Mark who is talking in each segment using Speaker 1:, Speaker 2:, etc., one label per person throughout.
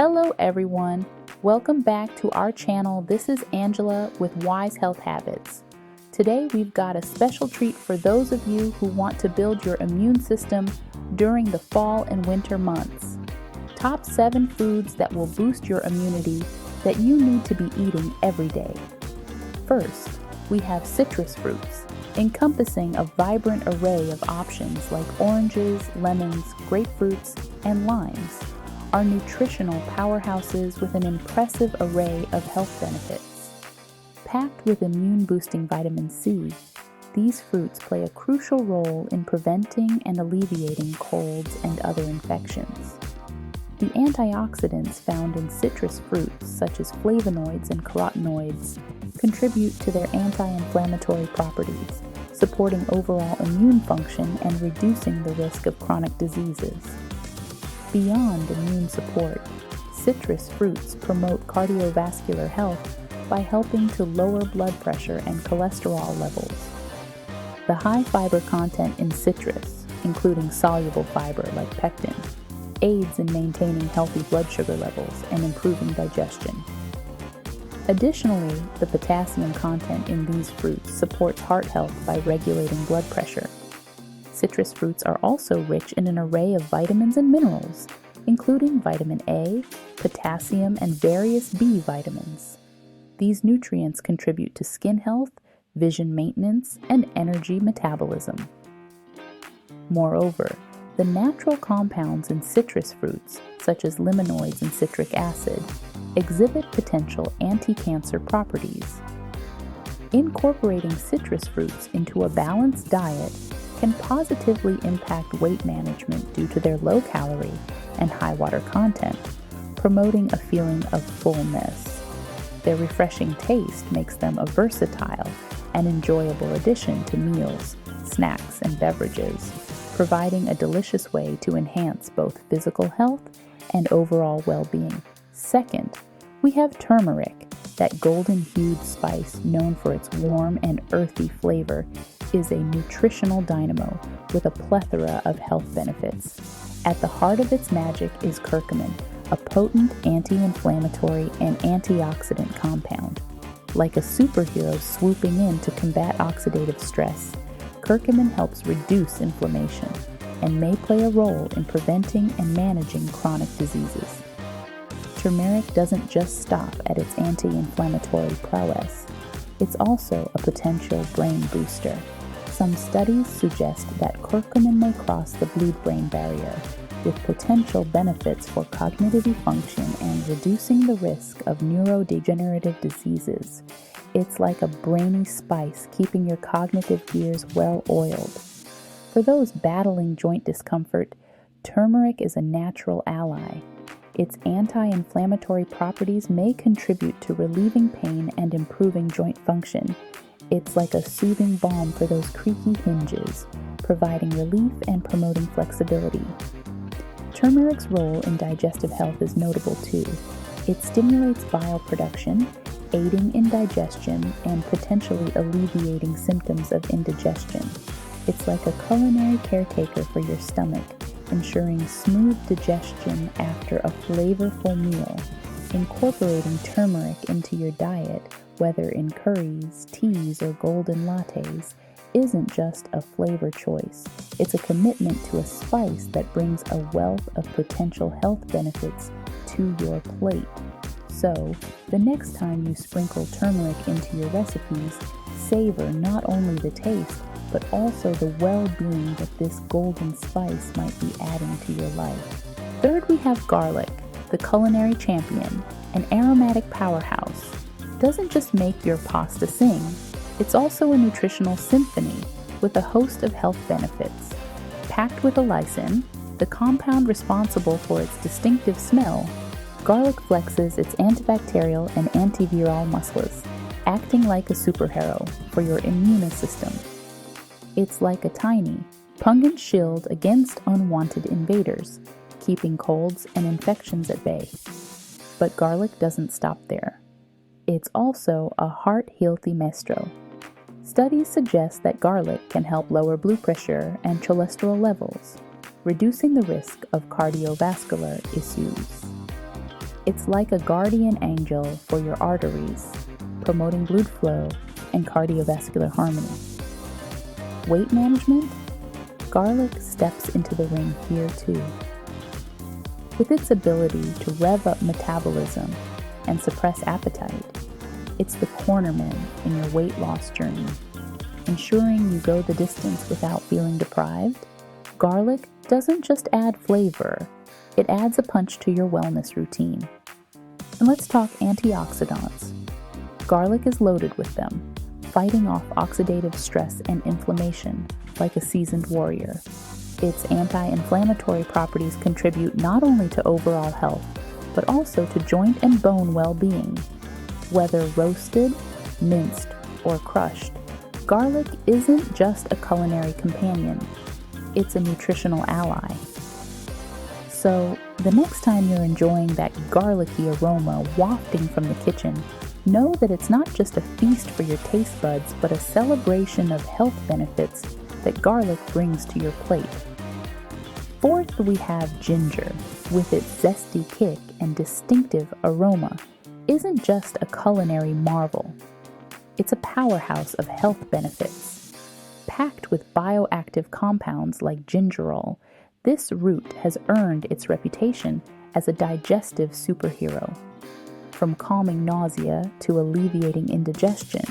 Speaker 1: Hello everyone, welcome back to our channel. This is Angela with Wise Health Habits. Today we've got a special treat for those of you who want to build your immune system during the fall and winter months. Top 7 foods that will boost your immunity that you need to be eating every day. First, we have citrus fruits, encompassing a vibrant array of options like oranges, lemons, grapefruits, and limes, are nutritional powerhouses with an impressive array of health benefits. Packed with immune-boosting vitamin C, these fruits play a crucial role in preventing and alleviating colds and other infections. The antioxidants found in citrus fruits, such as flavonoids and carotenoids, contribute to their anti-inflammatory properties, supporting overall immune function and reducing the risk of chronic diseases. Beyond immune support, citrus fruits promote cardiovascular health by helping to lower blood pressure and cholesterol levels. The high fiber content in citrus, including soluble fiber like pectin, aids in maintaining healthy blood sugar levels and improving digestion. Additionally, the potassium content in these fruits supports heart health by regulating blood pressure. Citrus fruits are also rich in an array of vitamins and minerals, including vitamin A, potassium, and various B vitamins. These nutrients contribute to skin health, vision maintenance, and energy metabolism. Moreover, the natural compounds in citrus fruits, such as limonoids and citric acid, exhibit potential anti-cancer properties. Incorporating citrus fruits into a balanced diet can positively impact weight management due to their low calorie and high water content, promoting a feeling of fullness. Their refreshing taste makes them a versatile and enjoyable addition to meals, snacks, and beverages, providing a delicious way to enhance both physical health and overall well-being. Second, we have turmeric. That golden-hued spice, known for its warm and earthy flavor, is a nutritional dynamo with a plethora of health benefits. At the heart of its magic is curcumin, a potent anti-inflammatory and antioxidant compound. Like a superhero swooping in to combat oxidative stress, curcumin helps reduce inflammation and may play a role in preventing and managing chronic diseases. Turmeric doesn't just stop at its anti-inflammatory prowess. It's also a potential brain booster. Some studies suggest that curcumin may cross the blood-brain barrier, with potential benefits for cognitive function and reducing the risk of neurodegenerative diseases. It's like a brainy spice, keeping your cognitive gears well oiled. For those battling joint discomfort, turmeric is a natural ally. Its anti-inflammatory properties may contribute to relieving pain and improving joint function. It's like a soothing balm for those creaky hinges, providing relief and promoting flexibility. Turmeric's role in digestive health is notable too. It stimulates bile production, aiding in digestion and potentially alleviating symptoms of indigestion. It's like a culinary caretaker for your stomach, ensuring smooth digestion after a flavorful meal. Incorporating turmeric into your diet, whether in curries, teas, or golden lattes, isn't just a flavor choice. It's a commitment to a spice that brings a wealth of potential health benefits to your plate. So, the next time you sprinkle turmeric into your recipes, savor not only the taste, but also the well-being that this golden spice might be adding to your life. Third, we have garlic, the culinary champion, an aromatic powerhouse. Doesn't just make your pasta sing, it's also a nutritional symphony with a host of health benefits. Packed with allicin, the compound responsible for its distinctive smell, garlic flexes its antibacterial and antiviral muscles, acting like a superhero for your immune system. It's like a tiny, pungent shield against unwanted invaders, keeping colds and infections at bay. But garlic doesn't stop there. It's also a heart-healthy maestro. Studies suggest that garlic can help lower blood pressure and cholesterol levels, reducing the risk of cardiovascular issues. It's like a guardian angel for your arteries, promoting blood flow and cardiovascular harmony. Weight management? Garlic steps into the ring here too. With its ability to rev up metabolism and suppress appetite, it's the cornerman in your weight loss journey. Ensuring you go the distance without feeling deprived, garlic doesn't just add flavor, it adds a punch to your wellness routine. And let's talk antioxidants. Garlic is loaded with them, fighting off oxidative stress and inflammation like a seasoned warrior. Its anti-inflammatory properties contribute not only to overall health, but also to joint and bone well-being. Whether roasted, minced, or crushed, garlic isn't just a culinary companion, it's a nutritional ally. So, the next time you're enjoying that garlicky aroma wafting from the kitchen, know that it's not just a feast for your taste buds, but a celebration of health benefits that garlic brings to your plate. Fourth, we have ginger. With its zesty kick and distinctive aroma, isn't just a culinary marvel. It's a powerhouse of health benefits. Packed with bioactive compounds like gingerol, this root has earned its reputation as a digestive superhero. From calming nausea to alleviating indigestion,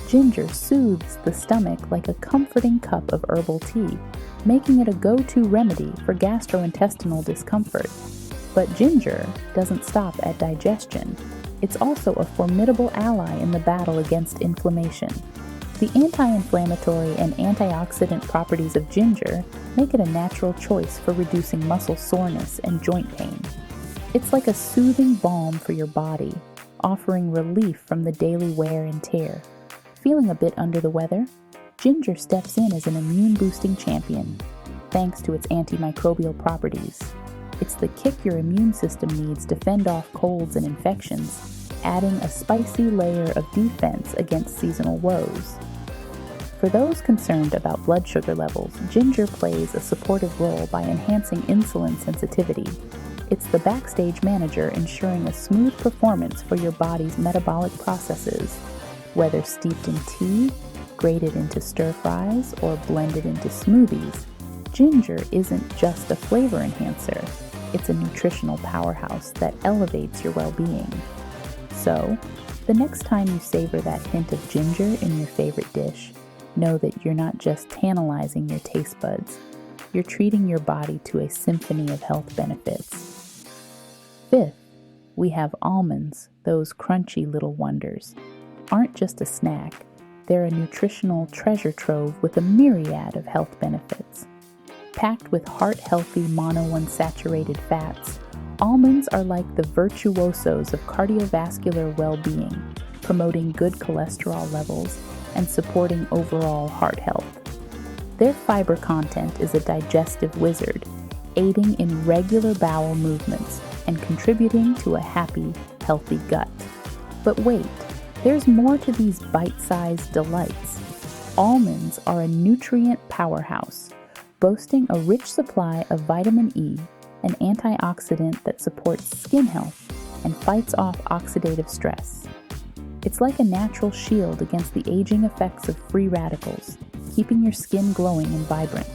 Speaker 1: ginger soothes the stomach like a comforting cup of herbal tea, making it a go-to remedy for gastrointestinal discomfort. But ginger doesn't stop at digestion. It's also a formidable ally in the battle against inflammation. The anti-inflammatory and antioxidant properties of ginger make it a natural choice for reducing muscle soreness and joint pain. It's like a soothing balm for your body, offering relief from the daily wear and tear. Feeling a bit under the weather? Ginger steps in as an immune-boosting champion, thanks to its antimicrobial properties. It's the kick your immune system needs to fend off colds and infections, adding a spicy layer of defense against seasonal woes. For those concerned about blood sugar levels, ginger plays a supportive role by enhancing insulin sensitivity. It's the backstage manager ensuring a smooth performance for your body's metabolic processes. Whether steeped in tea, grated into stir-fries, or blended into smoothies, ginger isn't just a flavor enhancer, it's a nutritional powerhouse that elevates your well-being. So, the next time you savor that hint of ginger in your favorite dish, know that you're not just tantalizing your taste buds, you're treating your body to a symphony of health benefits. Fifth, we have almonds, those crunchy little wonders. Aren't just a snack, they're a nutritional treasure trove with a myriad of health benefits. Packed with heart-healthy monounsaturated fats, almonds are like the virtuosos of cardiovascular well-being, promoting good cholesterol levels and supporting overall heart health. Their fiber content is a digestive wizard, aiding in regular bowel movements and contributing to a happy, healthy gut. But wait, there's more to these bite-sized delights. Almonds are a nutrient powerhouse, boasting a rich supply of vitamin E, an antioxidant that supports skin health and fights off oxidative stress. It's like a natural shield against the aging effects of free radicals, keeping your skin glowing and vibrant.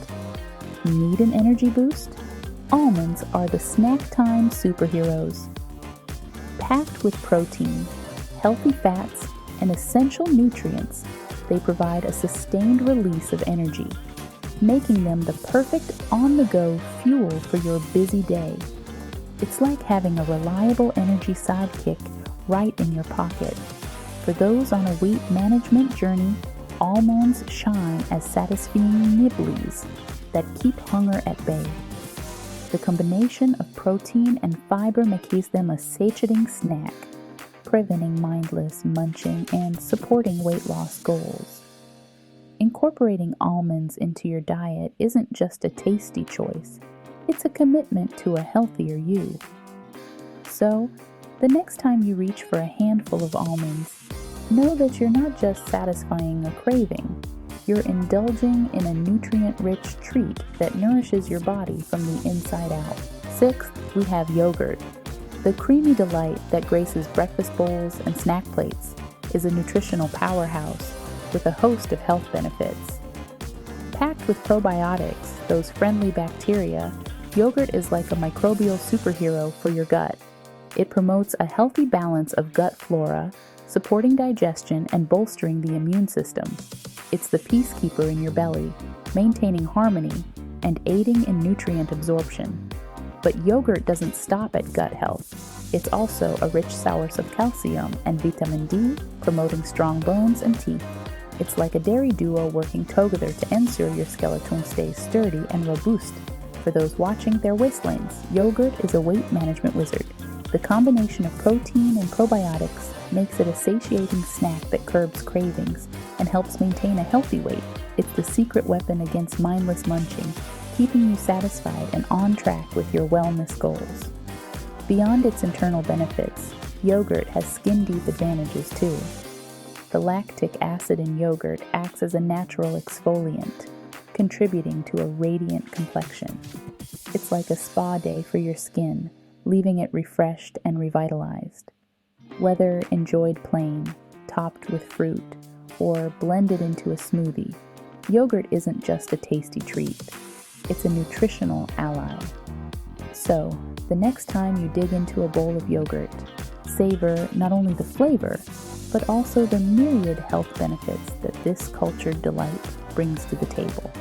Speaker 1: Need an energy boost? Almonds are the snack time superheroes. Packed with protein, healthy fats, and essential nutrients, they provide a sustained release of energy, making them the perfect on-the-go fuel for your busy day. It's like having a reliable energy sidekick right in your pocket. For those on a weight management journey, almonds shine as satisfying nibblies that keep hunger at bay. The combination of protein and fiber makes them a satiating snack, preventing mindless munching and supporting weight loss goals. Incorporating almonds into your diet isn't just a tasty choice, it's a commitment to a healthier you. So, the next time you reach for a handful of almonds, know that you're not just satisfying a craving, you're indulging in a nutrient-rich treat that nourishes your body from the inside out. Sixth, we have yogurt. The creamy delight that graces breakfast bowls and snack plates is a nutritional powerhouse with a host of health benefits. Packed with probiotics, those friendly bacteria, yogurt is like a microbial superhero for your gut. It promotes a healthy balance of gut flora, supporting digestion and bolstering the immune system. It's the peacekeeper in your belly, maintaining harmony and aiding in nutrient absorption. But yogurt doesn't stop at gut health. It's also a rich source of calcium and vitamin D, promoting strong bones and teeth. It's like a dairy duo working together to ensure your skeleton stays sturdy and robust. For those watching their waistlines, yogurt is a weight management wizard. The combination of protein and probiotics makes it a satiating snack that curbs cravings and helps maintain a healthy weight. It's the secret weapon against mindless munching, keeping you satisfied and on track with your wellness goals. Beyond its internal benefits, yogurt has skin-deep advantages too. The lactic acid in yogurt acts as a natural exfoliant, contributing to a radiant complexion. It's like a spa day for your skin, leaving it refreshed and revitalized. Whether enjoyed plain, topped with fruit, or blended into a smoothie, yogurt isn't just a tasty treat. It's a nutritional ally. So, the next time you dig into a bowl of yogurt, savor not only the flavor, but also the myriad health benefits that this cultured delight brings to the table.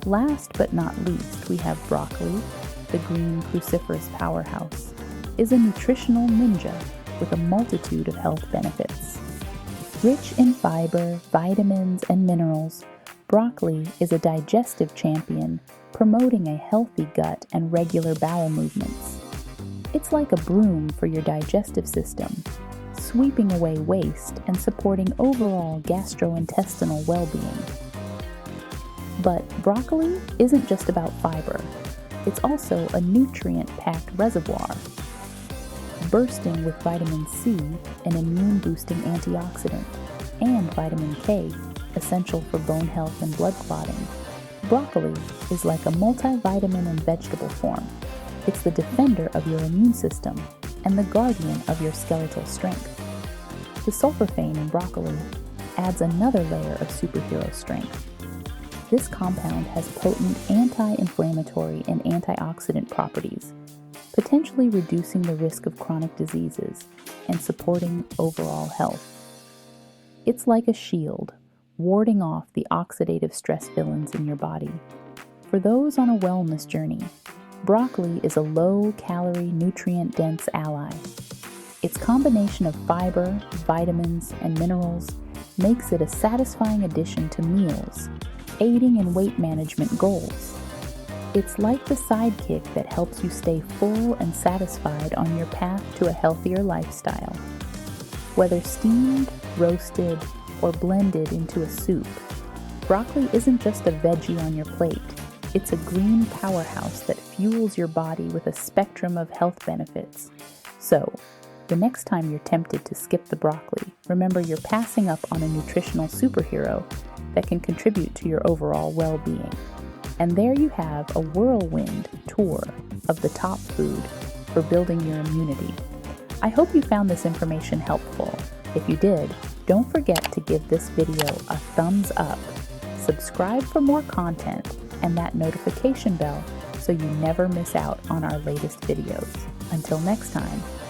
Speaker 1: Last but not least, we have broccoli. The green cruciferous powerhouse is a nutritional ninja with a multitude of health benefits. Rich in fiber, vitamins, and minerals, broccoli is a digestive champion, promoting a healthy gut and regular bowel movements. It's like a broom for your digestive system, sweeping away waste and supporting overall gastrointestinal well-being. But broccoli isn't just about fiber. It's also a nutrient-packed reservoir, bursting with vitamin C, an immune-boosting antioxidant, and vitamin K, essential for bone health and blood clotting. Broccoli is like a multivitamin in vegetable form. It's the defender of your immune system and the guardian of your skeletal strength. The sulforaphane in broccoli adds another layer of superhero strength. This compound has potent anti-inflammatory and antioxidant properties, potentially reducing the risk of chronic diseases and supporting overall health. It's like a shield, warding off the oxidative stress villains in your body. For those on a wellness journey, broccoli is a low-calorie, nutrient-dense ally. Its combination of fiber, vitamins, and minerals makes it a satisfying addition to meals, aiding in weight management goals. It's like the sidekick that helps you stay full and satisfied on your path to a healthier lifestyle. Whether steamed, roasted, or blended into a soup, broccoli isn't just a veggie on your plate. It's a green powerhouse that fuels your body with a spectrum of health benefits. So, the next time you're tempted to skip the broccoli, remember you're passing up on a nutritional superhero that can contribute to your overall well-being. And there you have a whirlwind tour of the top food for building your immunity. I hope you found this information helpful. If you did, don't forget to give this video a thumbs up, subscribe for more content, and that notification bell so you never miss out on our latest videos. Until next time,